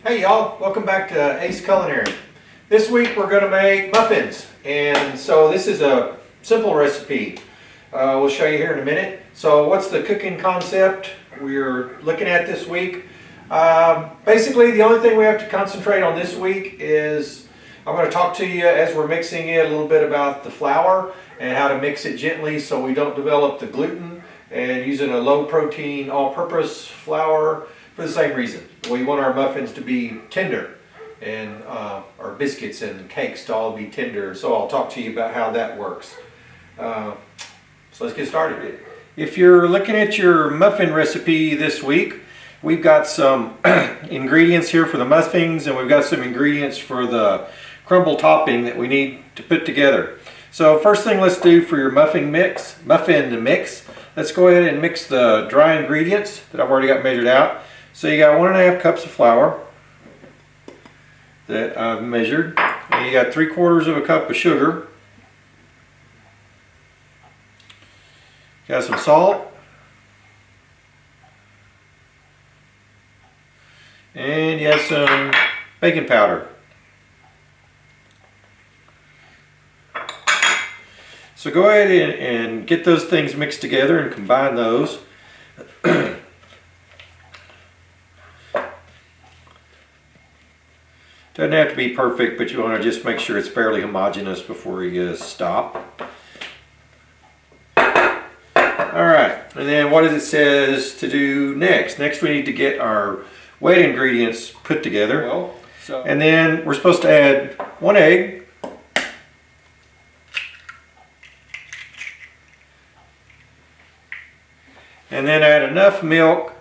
Hey y'all, welcome back to Ace Culinary. This week we're going to make muffins, and so this is a simple recipe. We'll show you here in a minute. So what's the cooking concept we're looking at this week? Basically the only thing we have to concentrate on this week is I'm going to talk to you as we're mixing it a little bit about the flour and how to mix it gently so we don't develop the gluten, and using a low protein all-purpose flour for the same reason. We want our muffins to be tender, and our biscuits and cakes to all be tender. So I'll talk to you about how that works. So let's get started. If you're looking at your muffin recipe this week, we've got some ingredients here for the muffins, and we've got some ingredients for the crumble topping that we need to put together. So first thing let's do for your muffin mix, let's go ahead and mix the dry ingredients that I've already got measured out. So you got 1.5 cups of flour that I've measured, and you got 3/4 cup of sugar. You got some salt, and you have some baking powder. So go ahead and get those things mixed together and combine those. Doesn't have to be perfect, but you want to just make sure it's fairly homogeneous before you stop. Alright, and then what does it says to do next? Next we need to get our wet ingredients put together. And then we're supposed to add 1 egg. And then add enough milk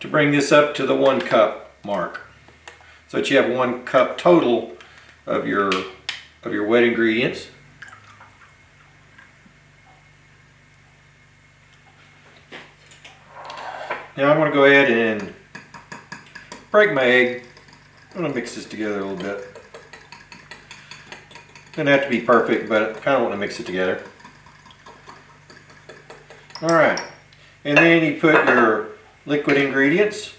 to bring this up to the 1 cup mark, so that you have 1 cup total of your wet ingredients. Now I'm going to go ahead and break my egg. I'm going to mix this together a little bit. Doesn't have to be perfect, but I kind of want to mix it together. Alright, and then you put your liquid ingredients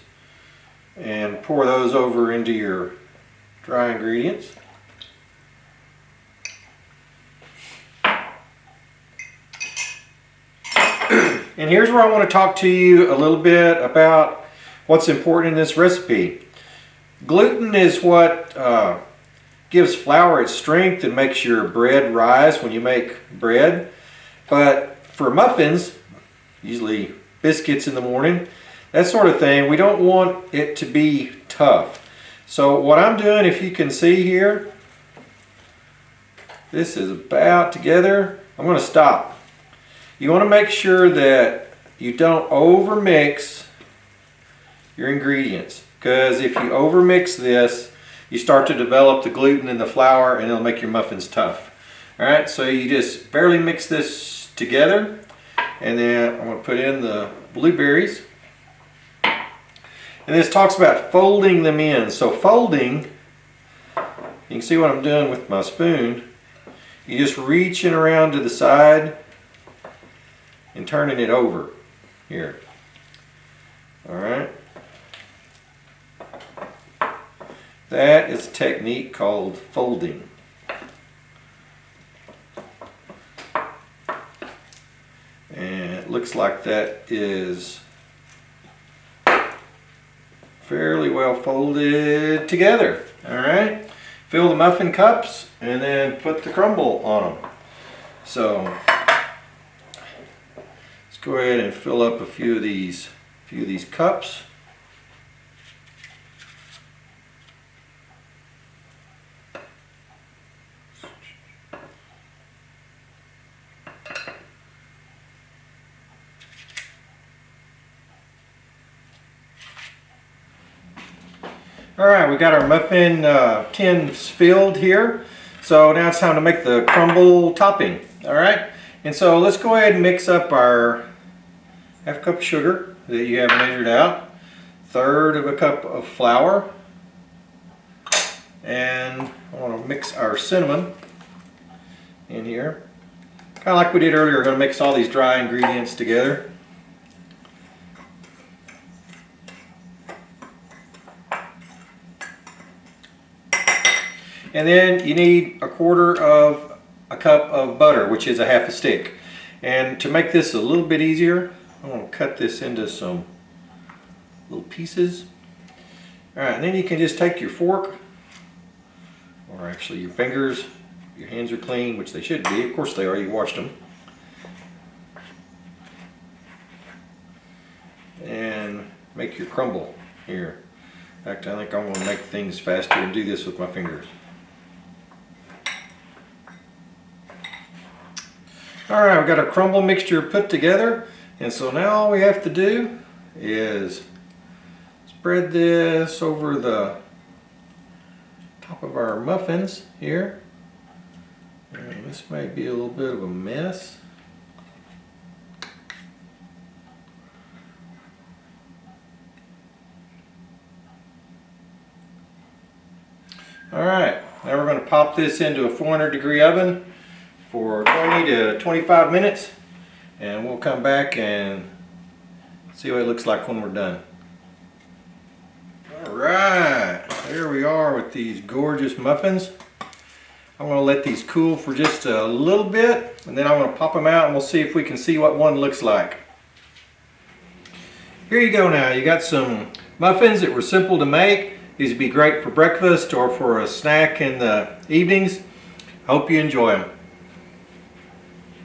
and pour those over into your dry ingredients. And here's where I want to talk to you a little bit about what's important in this recipe. Gluten is what gives flour its strength and makes your bread rise when you make bread. But for muffins, usually biscuits in the morning, that sort of thing, we don't want it to be tough. So what I'm doing, if you can see here, this is about together. I'm going to stop. You want to make sure that you don't overmix your ingredients, because if you overmix this, you start to develop the gluten in the flour and it'll make your muffins tough. Alright, so you just barely mix this together, and then I'm going to put in the blueberries. And this talks about folding them in. So folding, you can see what I'm doing with my spoon. You just reaching around to the side and turning it over here. Alright. That is a technique called folding. And it looks like that is fairly well folded together. Alright, fill the muffin cups and then put the crumble on them. So let's go ahead and fill up a few of these cups. Alright, we got our muffin tins filled here. So now it's time to make the crumble topping. Alright, and so let's go ahead and mix up our 1/2 cup of sugar that you have measured out, 1/3 cup of flour, and I want to mix our cinnamon in here. Kind of like we did earlier, we're going to mix all these dry ingredients together. And then you need a quarter of a cup of butter, which is a half a stick. And to make this a little bit easier, I'm going to cut this into some little pieces. Alright, and then you can just take your fork, or actually your fingers, your hands are clean, which they should be, of course they are, you washed them. And make your crumble here. In fact, I think I'm going to make things faster and do this with my fingers. Alright, we've got our crumble mixture put together, and so now all we have to do is spread this over the top of our muffins here. And this may be a little bit of a mess. Alright, now we're going to pop this into a 400-degree oven for 20 to 25 minutes, and we'll come back and see what it looks like when we're done. Alright, there we are with these gorgeous muffins. I'm going to let these cool for just a little bit, and then I'm going to pop them out and we'll see if we can see what one looks like. Here you go now. You got some muffins that were simple to make. These would be great for breakfast or for a snack in the evenings. Hope you enjoy them.